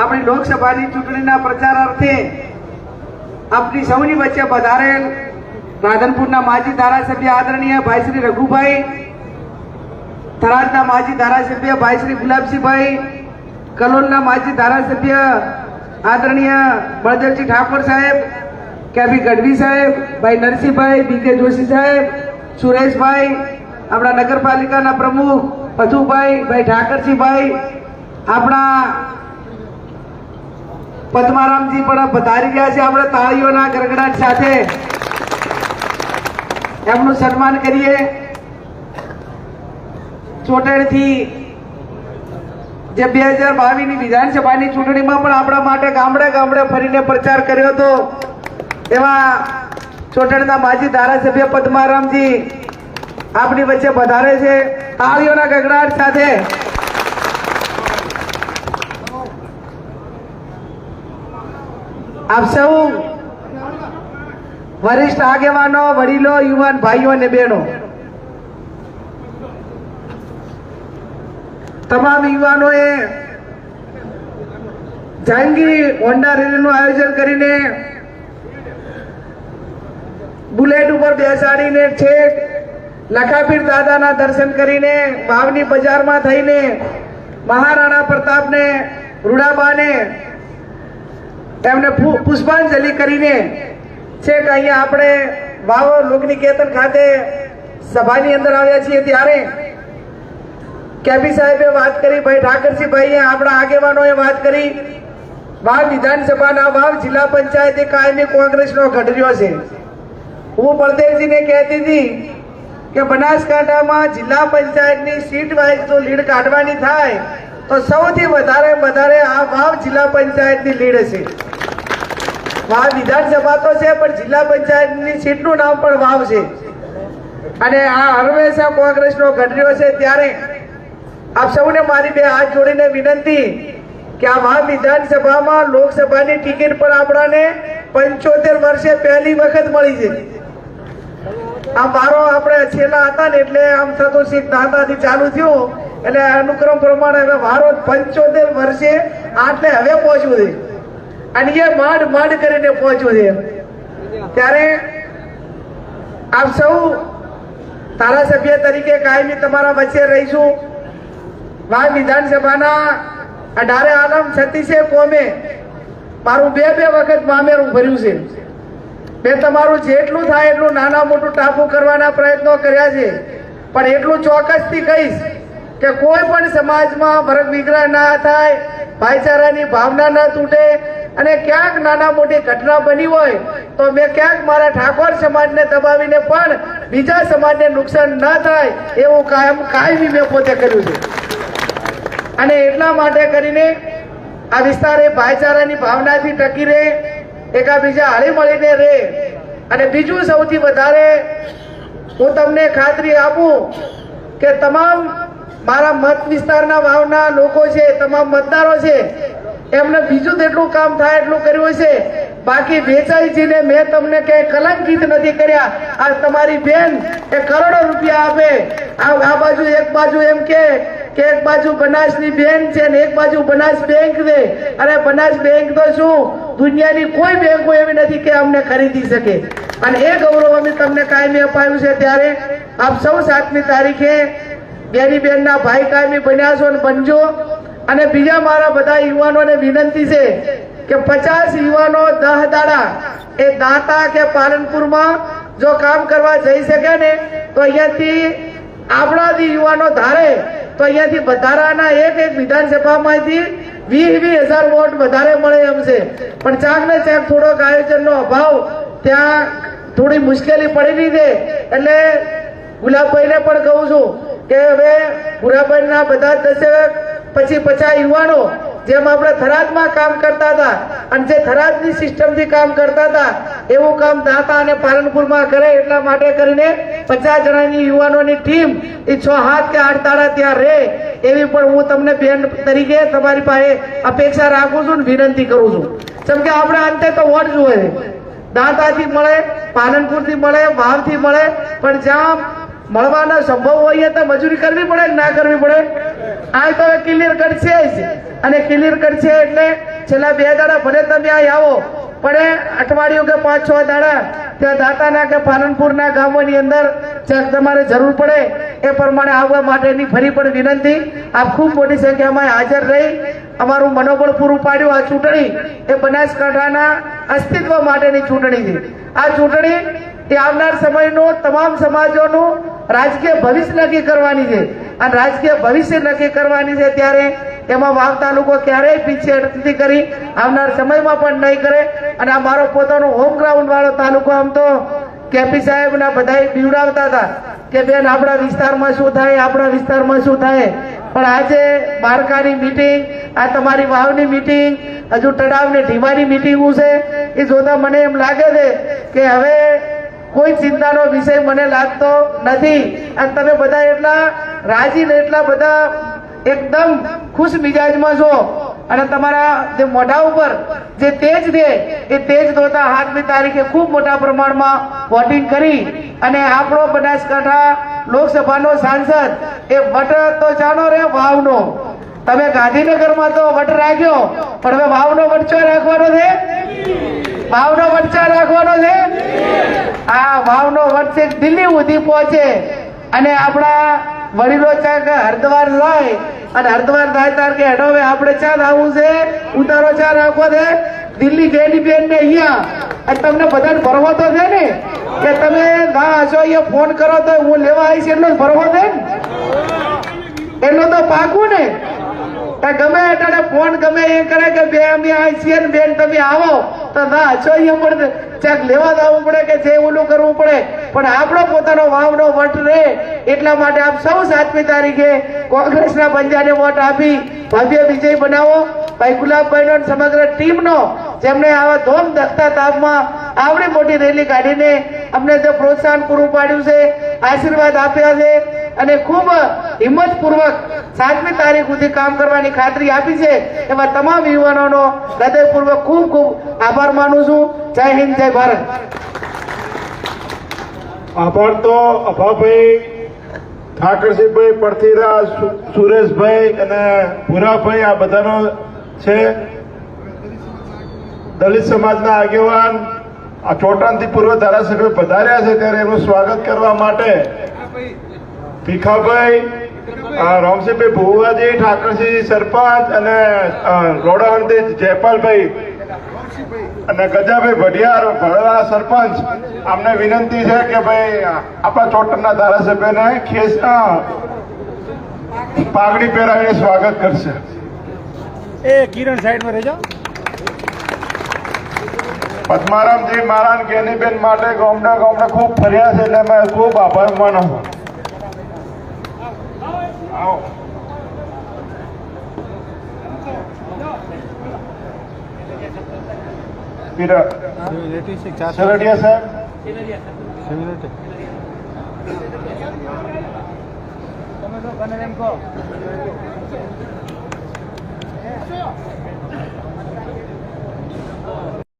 આપણી લોકસભાની ચૂંટણીના પ્રચારાર્થે આપની સૌની વચ્ચે પધારેલ રાધનપુરના માજી ધારાસભ્ય આદરણીય ભાઈ શ્રી રઘુભાઈ, થરાદના માજી ધારાસભ્ય ભાઈ શ્રી ગુલાબસિંહભાઈ, કલોલના માજી ધારાસભ્ય આદરણીય બળદેવજી ઠાકોર સાહેબ, કેબી ગઢવી સાહેબ, ભાઈ નરસિંહભાઈ, બીકે જોશી સાહેબ, સુરેશભાઈ, આપણા નગરપાલિકાના પ્રમુખ પથુભાઈ, ભાઈ ઠાકરસિંહભાઈ, આપણા પદ્મારામજી પણ પધારી ગયા છે. આપણે તાળીઓના ગરગડાટ સાથે એમનું સન્માન કરીએ. ચોટેડથી જે 2022 ની વિધાનસભાની ચૂંટણીમાં પણ આપણા માટે ગામડે ગામડે ફરીને પ્રચાર કર્યો હતો એવા ચોટેડના માજી ધારાસભ્ય પદ્મારામજી આપની વચ્ચે પધારે છે. તાળીઓના ગગડાટ સાથે આપ સૌ વરિષ્ઠ આગેવાનો, વડીલો, યુવાન ભાઈઓ અને બહેનો, તમામ યુવાનોએ જહાંગીરી હોન્ડા રેલીનું આયોજન કરીને બુલેટ ઉપર બેસાડીને છેક લખાપીર દાદાના દર્શન કરીને વાવની બજારમાં થઈને મહારાણા પ્રતાપને, રૂડાબાને એમને પુષ્પાંજલિ કરીને છેક અહીંયા આપણે વાવ લોકનિકેતન ખાતે સભાની અંદર આવ્યા છીએ. ત્યારે કેબી સાહેબે વાત કરી, ભાઈ ઠાકરસિંહભાઈએ, આપણા આગેવાનોએ વાત કરી. વાવ વિધાનસભાના, વાવ જિલ્લા પંચાયતે કાયમી કોંગ્રેસનો ઘડ્યો છે. હું બળદેવજીને કહેતી હતી કે બનાસકાંઠામાં જિલ્લા પંચાયતની સીટ વાઇઝ જો લીડ કાઢવાની થાય તો સૌથી વધારે આ વાવ જિલ્લા પંચાયતની લીડ છે. વાવ વિધાનસભા તો છે પણ જિલ્લા પંચાયતની સીટનું નામ પણ વાવ છે અને આ હંમેશા કોંગ્રેસનો ઘડ્યો છે. ત્યારે આપ સૌને મારી બે હાથ જોડીને વિનંતી કે આ વાવ વિધાનસભામાં લોકસભાની ટિકિટ પણ આપણાને 75 વર્ષે પહેલી વખત મળી છે. આ વારો આપણે છેલ્લા હતા ને એટલે આમ થતું શીખ દાદાથી ચાલુ થયું એટલે અનુક્રમ પ્રમાણે હવે વારો 75 વર્ષે આટલે હવે પહોંચવું છે અને એ માંડ કરીને પહોંચવું છે. ત્યારે આપ સૌ ધારાસભ્ય તરીકે કાયમી તમારા વચ્ચે રહીશું. વાવ વિધાનસભાના 18 આલમ 36 કોમે મારું બે વખત મામેરું ભર્યું છે. મેં તમારું જેટલું થાય એટલું નાના મોટું ટાપુ કરવાના પ્રયત્નો કર્યા છે, પણ એટલું ચોક્કસથી કહીશ કે કોઈ પણ સમાજમાં વર્ગ વિગ્રહ ના થાય, ભાઈચારાની ભાવના ના તૂટે અને ક્યાંક નાના મોટી ઘટના બની હોય તો મેં ક્યાંક મારા ઠાકોર સમાજને દબાવીને પણ બીજા સમાજને નુકસાન ન થાય એવું કાયમી મેં પોતે કર્યું છે. અને એટલા માટે કરીને આ વિસ્તાર એ ભાઈચારાની ભાવનાથી ટકી રહે, એકાબીજા હળી મળીને રહે. અને બીજું સૌથી વધારે હું તમને ખાતરી આપું કે તમામ મારા મત વિસ્તારના વાવના લોકો છે, તમામ મતદારો છે, એમને બીજું તેટલું કામ થાય એટલું કર્યું છે. બાકી વેચાઈજીને મેં તમને ક્યાંય કલંકિત નથી કર્યા. આ તમારી બેન એ કરોડો રૂપિયા આપે, આ બાજુ એક બાજુ એમ કે એક બાજુ બનાસની બેંક છે ને એક બાજુ બનાસ બેંક છે. અને બનાસ બેંક તો શું, દુનિયાની કોઈ બેંકો એવી નથી કે અમને ખરીદી શકે અને એ ગૌરવ અમે તમને કાયમી અપાયું છે. ત્યારે આપ સૌ 7મી તારીખે બેની બેનના ભાઈ કાયમી બન્યા છો અને બનજો. અને બીજા મારા બધા યુવાનોને વિનંતી છે કે 50 યુવાનો 10 દાડા એ દાંતા કે પાલનપુરમાં જો કામ કરવા જઈ શકે ને તો અહીંયાથી આપણાથી યુવાનો ધારે તો અહીંયાથી વધારાના એક વિધાનસભામાંથી 20,000 વોટ વધારે મળે એમ છે. પણ ચાક ને ચાક થોડોક આયોજનનો અભાવ, ત્યાં થોડી મુશ્કેલી પડી રહી છે. એટલે ગુલાબભાઈને પણ કહું છું કે હવે ભૂરાભાઈના બધા દશક પછી 50 યુવાનો જેમ આપણે થરાદમાં કામ કરતા હતા અને જે થરાદની સિસ્ટમથી કામ કરતા હતા એવું કામ દાંતા અને પાલનપુરમાં કરે. એટલા માટે કરીને 50 જણાની યુવાનોની ટીમ એ 6 કે 8 દાડા ત્યાં રહે એવી પણ હું તમને બેન તરીકે તમારી પાસે અપેક્ષા રાખું છું ને વિનંતી કરું છું. જેમ કે આપણે અંતે તો વોટ જોઈએ, દાંતાથી મળે, પાલનપુરથી મળે, વાવથી મળે, પણ જ્યાં મળવાનો સંભવ હોય તો મજૂરી કરવી પડે કે ના કરવી પડે? આ તો ક્લિયર કટ છે જ, અને ક્લિયર કટ છે એટલે છેલ્લા 2 દાડા ભલે તમે અહીં આવો, પણ અઠવાડિયું કે 5-6 દાડા ત્યાં દાતાના કે પાલનપુરના ગામોની અંદર જ્યાં તમારે જરૂર પડે એ પ્રમાણે આવવા માટેની ફરી પણ વિનંતી. આપ ખૂબ મોટી સંખ્યામાં હાજર રહી અમારું મનોબળ પૂરું પાડ્યું. આ ચૂંટણી એ બનાસકાંઠાના અસ્તિત્વ માટેની ચૂંટણી છે. આ ચૂંટણી એ આવનાર સમયનો તમામ સમાજોનું રાજકીય ભવિષ્ય નક્કી કરવાની છે, અને રાજકીય ભવિષ્ય નક્કી કરવાની છે ત્યારે એમાં વાવ તાલુકો ક્યારેય પીછેહટ નથી કરી, આવનાર સમયમાં પણ નહીં કરે. અને આ મારો પોતાનો હોમ ગ્રાઉન્ડ વાળો તાલુકો. આમ તો કેપી સાહેબ ના બધા બીવડાવતા હતા કે બેન આપણા વિસ્તારમાં શું થાય, આપણા વિસ્તારમાં શું થાય, પણ આજે બારકાની મીટિંગ, આ તમારી વાવની મીટિંગ, હજુ તળાવ ને ઢીમાની મીટિંગો છે, એ જોતા મને એમ લાગે છે કે હવે કોઈ ચિંતાનો વિષય મને લાગતો નથી. અને તમે બધા એટલા રાજી ને એટલા બધા એકદમ ખુશ મિજાજમાં છો, અને તમારા જે મોઢા ઉપર જે તેજ છે એ તેજ જોતા 7મી તારીખે ખૂબ મોટા પ્રમાણમાં વોટિંગ કરી અને આપણો બનાસકાંઠા લોકસભાનો સાંસદ એ વટ તો ચાનો રે વાવનો. તમે ગાંધીનગરમાં તો વટ રાખ્યો, પણ હવે વાવનો વટચો રાખવાનો છે, વાવનો વટચા રાખવાનો છે. આ વાવનો વટ છે દિલ્હી સુધી પહોંચે, અને આપણા વડીલો ચાક હરદ્વાર જાય, અને હરદ્વાર થાય તાર કે હેડો હવે આપણે ચા લાવવું છે, ઉતારો ચા રાખવો છે દિલ્હી ગયેલી બેન ને અહીંયા. અને તમને બધાને ભરવો તો છે ને કે તમે ના હશો અહીંયા ફોન કરો તો હું લેવા આવીશ, એટલો જ ભરવો છે ને, એટલો તો પાકું ને. ગમે એટલે ફોન ગમે એ કરે કે બે અમે આવી છીએ ને બેન તમે આવો, તો ના હશો અહીંયા પણ ચાક લેવા જવું પડે કે જે ઓલું કરવું પડે. પણ આપણો પોતાનો વાવનો વટ રહે એટલા માટે આપ સૌ 7મી તારીખે કોંગ્રેસના પંજાને વોટ આપી ભવ્ય વિજય બનાવો. ભાઈ ગુલાબભાઈ નો સમગ્ર ટીમનો જેમણે આવા ધોમ દખતા તાપમાં આવડી મોટી રેલી કાઢીને અમને જે પ્રોત્સાહન પૂરું પાડ્યું છે, આશીર્વાદ આપ્યા છે, અને ખૂબ હિંમતપૂર્વક 7મી તારીખ સુધી કામ કરવાની ખાતરી આપી છે, એવા તમામ યુવાનોનો હૃદયપૂર્વક ખૂબ ખૂબ આભાર માનું છું. જય હિન્દ, જય ભારત. આભાર તો અભાભાઈ, ઠાકરસિંહભાઈ, પડથીરા, સુરેશભાઈ અને ભૂરાભાઈ આ બધાનો છે. દલિત સમાજના આગેવાન આ ચોટાણથી પૂર્વ ધારાસભ્ય પધાર્યા છે ત્યારે એનું સ્વાગત કરવા માટે ભીખાભાઈ, રામસિંહભાઈ ભુવાજી, ઠાકરસિંહ સરપંચ અને રોડાણથી જયપાલભાઈ અને ગજાભાઈ ભડિયાર ભળવા સરપંચ, અમને વિનંતી છે કે ભાઈ આપણા ચોટણના ધારાસભ્યને ખેસ પાઘડી પહેરાવીને સ્વાગત કરશે. એ કિરણ સાઈડમાં રહેજો. પદ્મારામજી મહારાજ ગેનીબેન માટે ગામડા ખૂબ ફર્યા છે, એટલે મેં ખૂબ આભાર માનું. આવો સરડિયા સાહેબ.